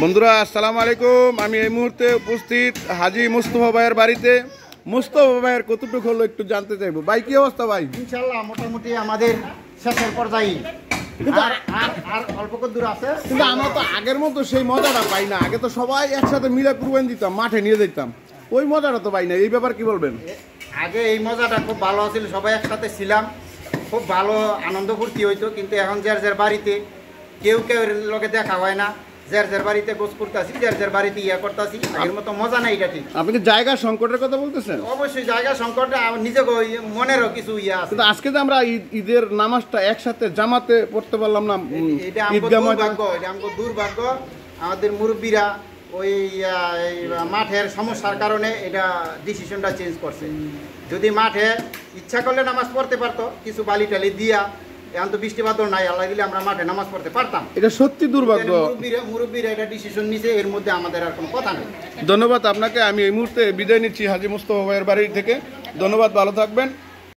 বন্ধুরা আসসালামু আলাইকুম। আমি এই মুহূর্তে উপস্থিত হাজী মুস্তফা ভাইয়ের বাড়িতে। মুস্তফা ভাইয়ের কতটুকু হলো একটু জানতে চাইবো। ভাই কি অবস্থা ভাই? ইনশাআল্লাহ মোটামুটি আমাদের শেষের পর্যায়ে, কিন্তু আর অল্প দূর আছে। কিন্তু আমরা তো আগের মতো সেই মজাটা পাই না। আগে তো সবাই একসাথে মিলে কুরবানি দিতাম, মাঠে নিয়ে যেতাম, ওই মজাটা তো পাই না। এই ব্যাপার কি বলবেন? আগে এই মজাটা খুব ভালো ছিল, সবাই একসাথে ছিলাম, খুব ভালো আনন্দ ফুর্তি হইতো। কিন্তু এখন যার বাড়িতে কেউ লোকে দেখা হয় না, যার বাড়িতে গোস করতেছি, যার বাড়িতে ইয়া করতেছি, আগের মতো মজা নাই। এটা ঠিক। আপনি কি জায়গা সংকটের কথা বলতেছেন? অবশ্যই জায়গা সংকট, নিজে মনেরও কিছু ইয়া আছে। কিন্তু আজকে যে আমরা ঈদের নামাজটা একসাথে জামাতে পড়তে পারলাম না, এটা আমাদের দুর্ভাগ্য। আমাদের মুরব্বীরা ওই মাঠের সমস্যার কারণে এটা ডিসিশনটা চেঞ্জ করছে। যদি মাঠে ইচ্ছা করলে নামাজ পড়তে পারতো, কিছু বালি টালি দিয়া, এখন তো বৃষ্টি বাদল নাই, আল্লাহ দিলে আমরা মাঠে নামাজ পড়তে পারতাম। এটা সত্যি দুর্ভাগ্য। মুরব্বীরা এটা ডিসিশন নিছে, এর মধ্যে আমাদের আর কোনো কথা নেই। ধন্যবাদ আপনাকে। আমি এই মুহূর্তে বিদায় নিচ্ছি হাজী মুস্তফা ভাইয়ের বাড়ি থেকে। ধন্যবাদ, ভালো থাকবেন।